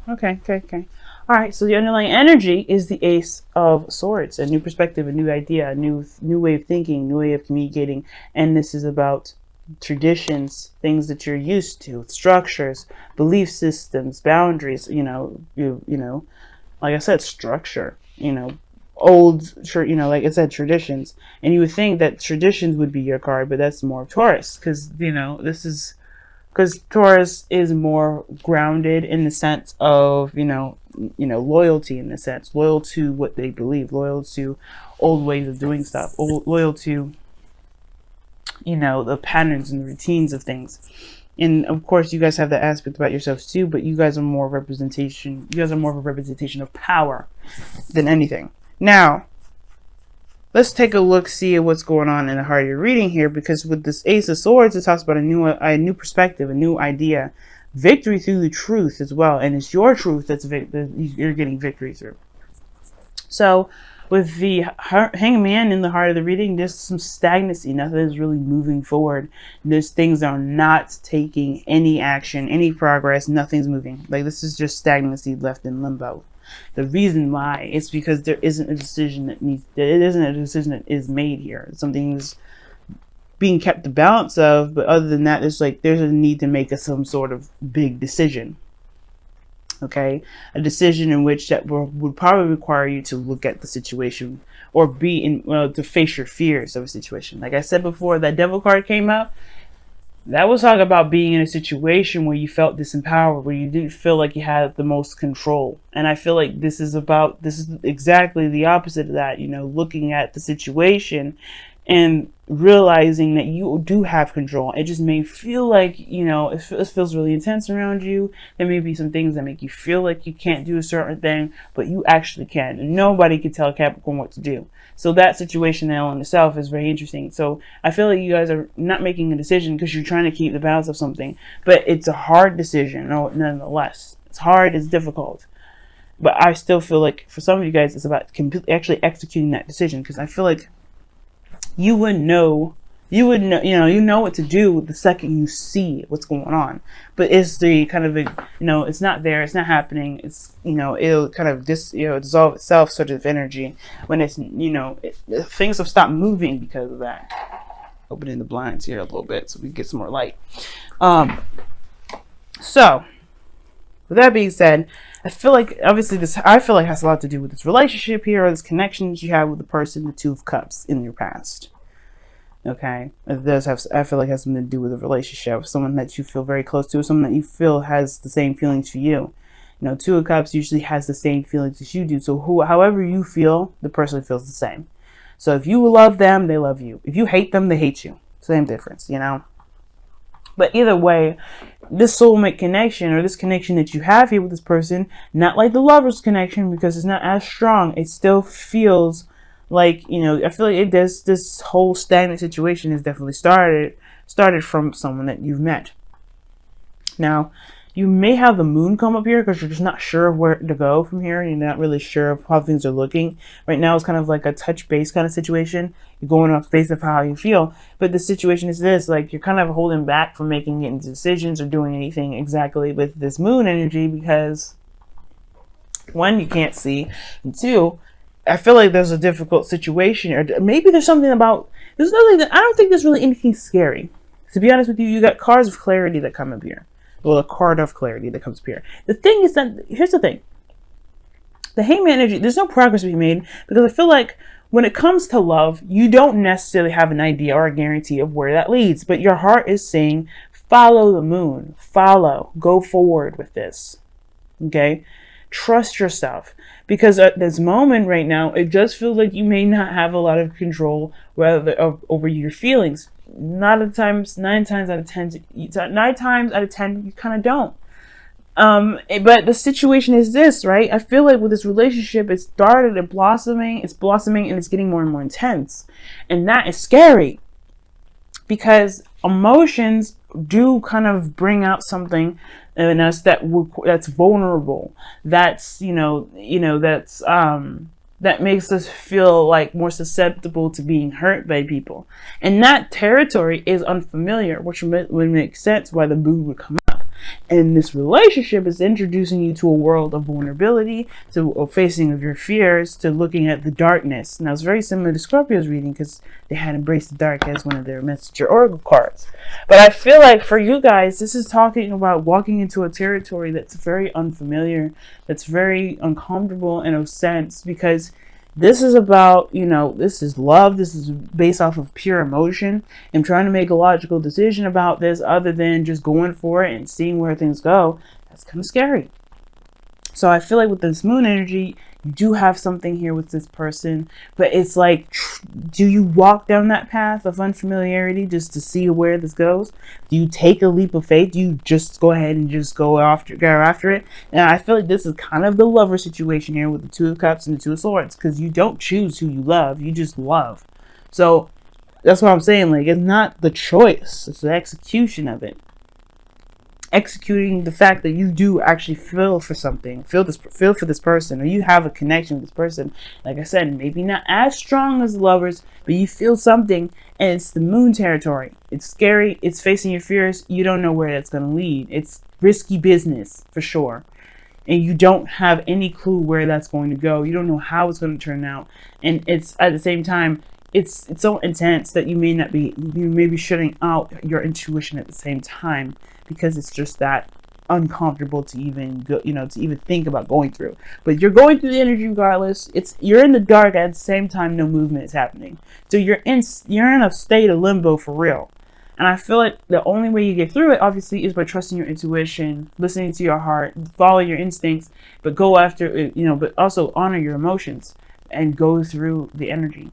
Okay, okay, okay. All right, so the underlying energy is the Ace of Swords, a new perspective, a new idea, a new way of thinking, new way of communicating, and this is about traditions, things that you're used to, structures, belief systems, boundaries. You know, like I said, structure. Like I said, traditions, and you would think that traditions would be your card, but that's more Taurus, because this is because Taurus is more grounded in the sense of loyalty, in the sense loyal to what they believe, loyal to old ways of doing stuff, loyal to the patterns and the routines of things. And of course, you guys have that aspect about yourselves too, but you guys are more representation. You guys are more of a representation of power than anything. Now, let's take a look, see at what's going on in the heart of your reading here, because with this Ace of Swords, it talks about a new perspective, a new idea, victory through the truth as well, and it's your truth that you're getting victory through. So, with the Hangman in the heart of the reading, there's some stagnancy. Nothing is really moving forward. There's things that are not taking any action, any progress. Nothing's moving. Like, this is just stagnancy left in limbo. The reason why is because there isn't a decision that is made here. Something's being kept the balance of, but other than that, there's a need to make some sort of big decision. Okay, a decision in which that would probably require you to look at the situation or to face your fears of a situation. Like I said before, that Devil card came out. That was talking about being in a situation where you felt disempowered, where you didn't feel like you had the most control. And I feel like this is exactly the opposite of that. Looking at the situation and realizing that you do have control. It just may feel like, it feels really intense around you. There may be some things that make you feel like you can't do a certain thing, but you actually can. And nobody can tell Capricorn what to do. So that situation now in itself is very interesting. So I feel like you guys are not making a decision because you're trying to keep the balance of something, but it's a hard decision nonetheless. It's hard, it's difficult. But I still feel like for some of you guys, it's about actually executing that decision, because I feel like you know what to do the second you see what's going on. But it's the kind of it's not there, it's not happening. It's it'll kind of dissolve itself sort of energy when it's things have stopped moving because of that. Opening the blinds here a little bit so we can get some more light. So with that being said, I feel like obviously has a lot to do with this relationship here, or this connection that you have with the person, the Two of Cups in your past. Okay, it does have. I feel like it has something to do with a relationship, someone that you feel very close to, someone that you feel has the same feelings for you. Two of Cups usually has the same feelings as you do. So however you feel, the person feels the same. So if you love them, they love you. If you hate them, they hate you. Same difference, But either way, this soulmate connection, or this connection that you have here with this person, not like the lover's connection because it's not as strong. It still feels like, I feel like this whole stagnant situation is definitely started from someone that you've met. Now, you may have the moon come up here because you're just not sure of where to go from here. You're not really sure of how things are looking. Right now, it's kind of like a touch base kind of situation. You're going off based off how you feel. But the situation is this, like you're kind of holding back from making any decisions or doing anything exactly with this moon energy because, one, you can't see, and two, I feel like there's a difficult situation, or maybe there's something about, there's nothing that, I don't think there's really anything scary. To be honest with you, you got cards of clarity that come up here. Well, a card of clarity that comes up here. The thing is that, here's the thing. The Hangman energy, there's no progress to be made because I feel like when it comes to love, you don't necessarily have an idea or a guarantee of where that leads, but your heart is saying, follow the moon, go forward with this. Okay? Trust yourself, because at this moment right now, it does feel like you may not have a lot of control over your feelings. Nine times out of 10, you kind of don't. But the situation is this, right? I feel like with this relationship, it started it's blossoming, and it's getting more and more intense. And that is scary because emotions do kind of bring out something in us that's vulnerable. That makes us feel like more susceptible to being hurt by people. And that territory is unfamiliar, which would make sense why the moon would come up. And this relationship is introducing you to a world of vulnerability, to a facing of your fears, to looking at the darkness. Now, it's very similar to Scorpio's reading because they had embraced the dark as one of their messenger oracle cards. But I feel like for you guys, this is talking about walking into a territory that's very unfamiliar, that's very uncomfortable in a sense, because this is about, this is love. This is based off of pure emotion and trying to make a logical decision about this other than just going for it and seeing where things go. That's kind of scary. So I feel like with this moon energy, you do have something here with this person, but it's like, do you walk down that path of unfamiliarity just to see where this goes? Do you take a leap of faith? Do you just go ahead and just go after it? And I feel like this is kind of the lover situation here with the Two of Cups and the Two of Swords, because you don't choose who you love, you just love. So that's what I'm saying. Like, it's not the choice, it's the execution of it. Executing the fact that you do actually feel for something, feel for this person, or you have a connection with this person. Like I said, maybe not as strong as lovers, but you feel something, and it's the moon territory. It's scary. It's facing your fears. You don't know where that's going to lead. It's risky business for sure, and you don't have any clue where that's going to go. You don't know how it's going to turn out, and it's at the same time, it's so intense that you may be shutting out your intuition at the same time, because it's just that uncomfortable to even go, to even think about going through. But you're going through the energy regardless. You're in the dark at the same time. No movement is happening, so you're in a state of limbo for real. And I feel like the only way you get through it, obviously, is by trusting your intuition, listening to your heart, follow your instincts, but go after it, but also honor your emotions and go through the energy.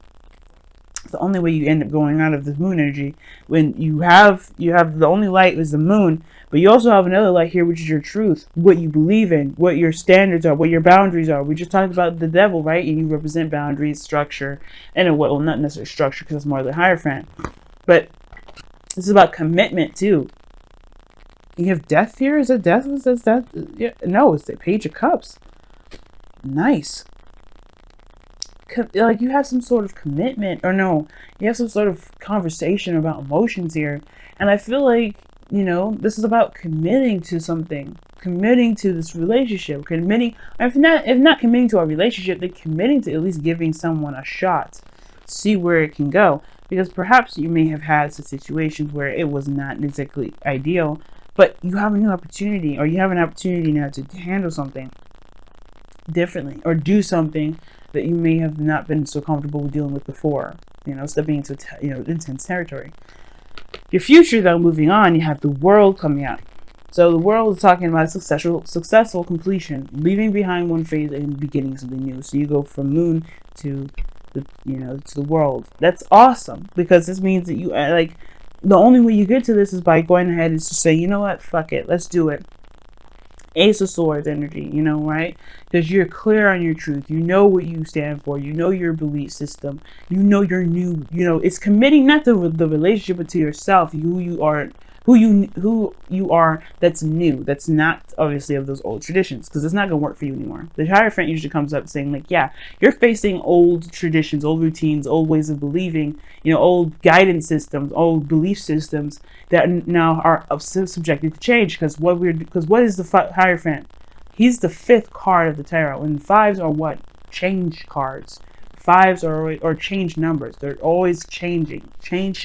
The only way you end up going out of the moon energy, when you have the only light is the moon, but you also have another light here, which is your truth, what you believe in, what your standards are, what your boundaries are. We just talked about the devil, right? And you represent boundaries, structure, and well, not necessarily structure, because it's more the Hierophant, but this is about commitment too. You have death here. Is it death? Is that? Yeah, no, it's the Page of Cups. Nice. Like you have some sort of commitment, or no, you have some sort of conversation about emotions here. And I feel like, this is about committing to something, committing to this relationship, committing, if not committing to a relationship, then committing to at least giving someone a shot, see where it can go. Because perhaps you may have had some situations where it was not exactly ideal, but you have a new opportunity, or you have an opportunity now to handle something differently, or do something that you may have not been so comfortable with dealing with before, stepping into intense territory. Your future, though, moving on, you have the World coming out. So the World is talking about successful completion, leaving behind one phase and beginning something new. So you go from moon to the World. That's awesome, because this means that you the only way you get to this is by going ahead and just say, you know what, fuck it, let's do it. Ace of Swords energy, right? Because you're clear on your truth. You know what you stand for. You know your belief system. You know your new, it's committing not to the relationship, but to yourself, who you are, that's new. That's not obviously of those old traditions, because it's not going to work for you anymore. The Hierophant usually comes up saying like, yeah, you're facing old traditions, old routines, old ways of believing, old guidance systems, old belief systems that now are subjected to change. Because what is the Hierophant? He's the 5th card of the tarot, and 5s are what? Change cards. 5s are change numbers. They're always changing. Change.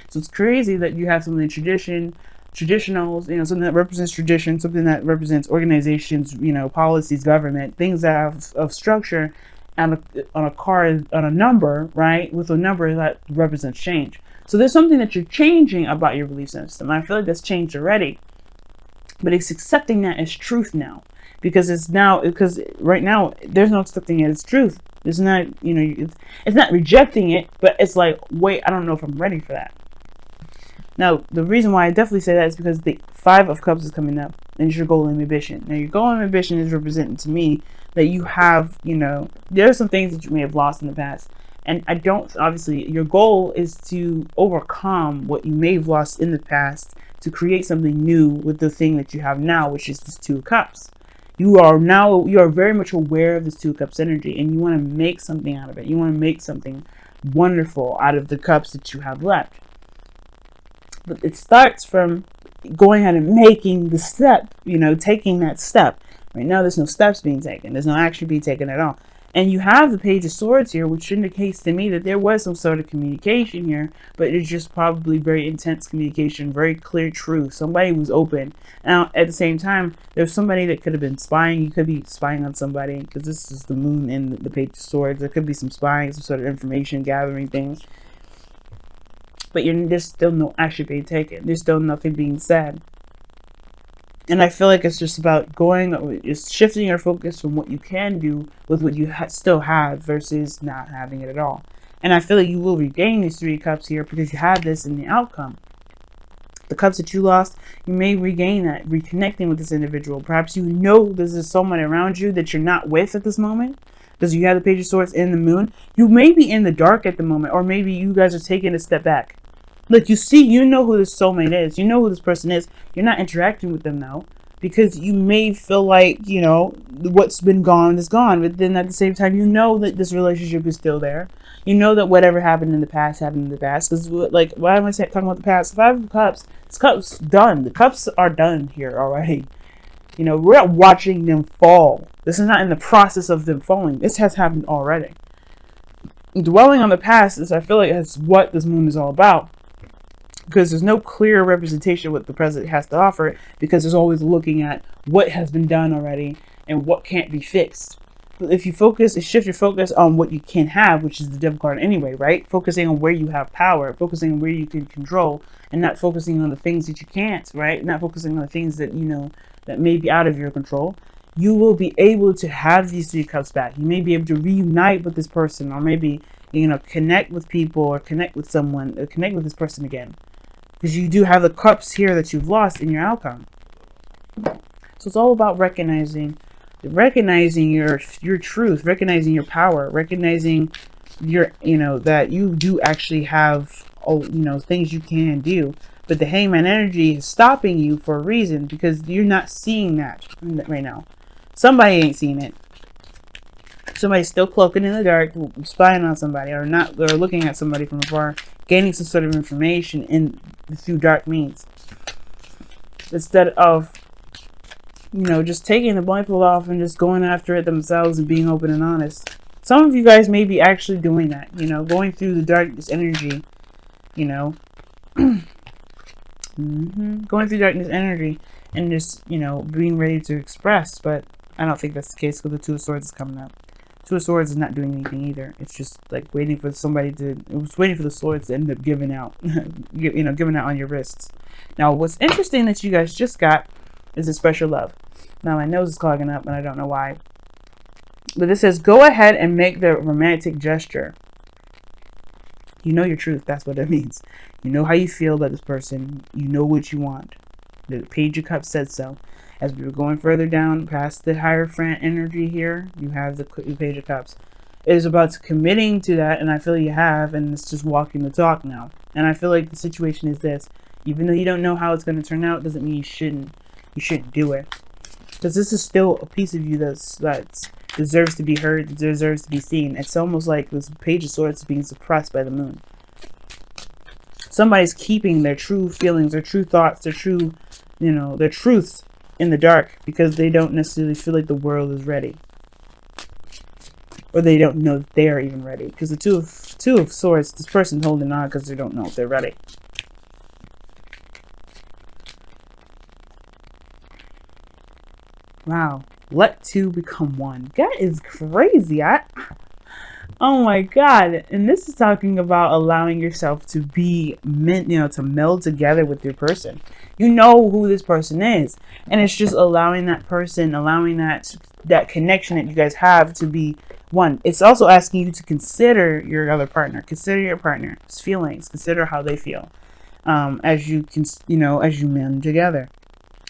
So it's crazy that you have something traditionals, something that represents tradition, something that represents organizations, policies, government, things that have of structure, and on a card, on a number, right? With a number that represents change. So there's something that you're changing about your belief system. I feel like that's changed already, but it's accepting that as truth now, because right now there's no accepting it as truth. It's not, it's not rejecting it, but it's like, wait, I don't know if I'm ready for that. Now, the reason why I definitely say that is because the 5 of Cups is coming up, and it's your goal and ambition. Now, your goal and ambition is representing to me that you have, there are some things that you may have lost in the past. And obviously, your goal is to overcome what you may have lost in the past to create something new with the thing that you have now, which is this 2 of Cups. You are very much aware of this 2 of Cups energy, and you want to make something out of it. You want to make something wonderful out of the cups that you have left. But it starts from, going ahead and making the step, taking that step. Right now, there's no steps being taken. There's no action being taken at all. And you have the Page of Swords here, which indicates to me that there was some sort of communication here, but it's just probably very intense communication, very clear truth. Somebody was open. Now, at the same time, there's somebody that could have been spying. You could be spying on somebody, because this is the moon in the Page of Swords. There could be some spying, some sort of information gathering things. But there's still no action being taken. There's still nothing being said. And I feel like it's just about just shifting your focus from what you can do with what you still have versus not having it at all. And I feel like you will regain these 3 cups here because you have this in the outcome. The cups that you lost, you may regain that, reconnecting with this individual. Perhaps you know there's someone around you that you're not with at this moment because you have the Page of Swords in the moon. You may be in the dark at the moment, or maybe you guys are taking a step back. Look, you know who this soulmate is. You know who this person is. You're not interacting with them now because you may feel like, what's been gone is gone. But then at the same time, you know that this relationship is still there. You know that whatever happened in the past happened in the past. Because, why am I talking about the past? 5 of Cups. This cup's done. The cups are done here already. We're not watching them fall. This is not in the process of them falling. This has happened already. Dwelling on the past is, I feel like, that's what this moon is all about. Because there's no clear representation of what the present has to offer, because there's always looking at what has been done already and what can't be fixed. But if you shift your focus on what you can have, which is the Devil card anyway, right? Focusing on where you have power, focusing on where you can control, and not focusing on the things that you can't, right? Not focusing on the things that, that may be out of your control. You will be able to have these 3 cups back. You may be able to reunite with this person, or maybe, connect with people, or connect with someone, or connect with this person again. Because you do have the cups here that you've lost in your outcome. So it's all about recognizing your truth, recognizing your power, recognizing your, that you do actually have, things you can do. But the Hangman energy is stopping you for a reason, because you're not seeing that right now. Somebody ain't seeing it. Somebody's still cloaking in the dark, spying on somebody, or looking at somebody from afar, gaining some sort of information through dark means. Instead of, just taking the blindfold off and just going after it themselves and being open and honest. Some of you guys may be actually doing that, going through the darkness energy, going through darkness energy and just, being ready to express. But I don't think that's the case, because the 2 of Swords is coming up. 2 of Swords is not doing anything either. It's just like waiting for the swords to end up giving out, giving out on your wrists. Now, what's interesting that you guys just got is a special love. Now, my nose is clogging up and I don't know why. But this says, go ahead and make the romantic gesture. You know your truth. That's what it means. You know how you feel about this person. You know what you want. The Page of Cups said so. As we were going further down past the Hierophant energy here, you have the Page of Cups. It is about committing to that, and I feel you have, and it's just walking the talk now. And I feel like the situation is this. Even though you don't know how it's going to turn out, doesn't mean you shouldn't do it. Because this is still a piece of you that deserves to be heard, deserves to be seen. It's almost like this Page of Swords is being suppressed by the moon. Somebody's keeping their true feelings, their true thoughts, their true, their truths in the dark, because they don't necessarily feel like the world is ready, or they don't know that they are even ready. Because the two of Swords, this person's holding on because they don't know if they're ready. Wow, let 2 become 1. That is crazy. Oh my God. And this is talking about allowing yourself to be meant, to meld together with your person. You know who this person is. And it's just allowing that person, allowing that connection that you guys have to be one. It's also asking you to consider your other partner. Consider your partner's feelings. Consider how they feel. As you mend together.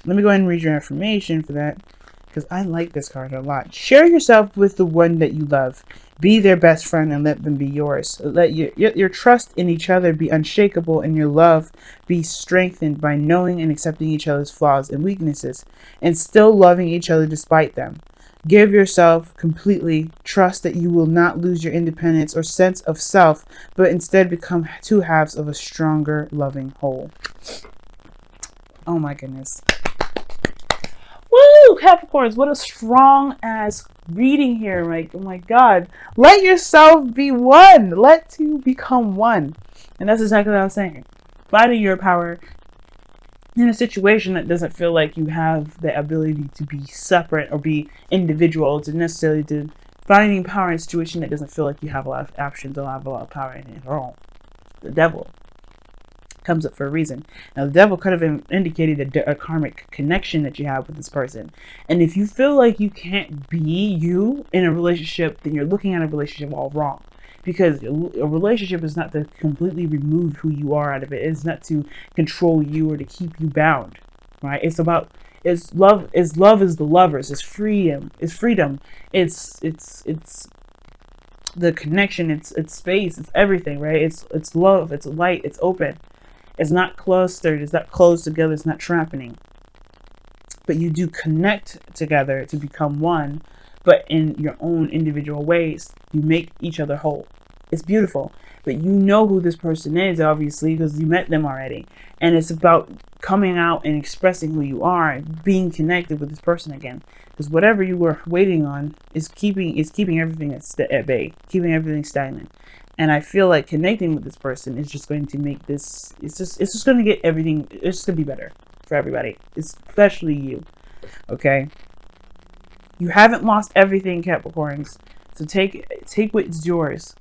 Let me go ahead and read your affirmation for that, because I like this card a lot. Share yourself with the one that you love. Be their best friend and let them be yours. Let your trust in each other be unshakable, and your love be strengthened by knowing and accepting each other's flaws and weaknesses, and still loving each other despite them. Give yourself completely. Trust that you will not lose your independence or sense of self, but instead become 2 halves of a stronger, loving whole. Oh my goodness. Woo, Capricorns, what a strong ass reading here. Like, oh my God. Let yourself be one. Let two become one. And that's exactly what I was saying. Finding your power in a situation that doesn't feel like you have the ability to be separate or be individual, to necessarily to finding power in a situation that doesn't feel like you have a lot of options or have a lot of power in it at all. The devil comes up for a reason. Now, the devil could have indicated a karmic connection that you have with this person. And if you feel like you can't be you in a relationship, then you're looking at a relationship all wrong. Because a relationship is not to completely remove who you are out of it. It's not to control you or to keep you bound, right? It's about, it's love is the lovers. It's freedom. It's the connection. It's space. It's everything, right? It's love. It's light. It's open. It's not clustered. It's not closed together. It's not trappening. But you do connect together to become one. But in your own individual ways, you make each other whole. It's beautiful. But you know who this person is, obviously, because you met them already. And it's about coming out and expressing who you are and being connected with this person again. Because whatever you were waiting on is keeping everything at bay, keeping everything stagnant. And I feel like connecting with this person is just going to make this, it's just going to get everything, it's just going to be better for everybody, especially you. Okay? You haven't lost everything, Capricorns. So take what's yours.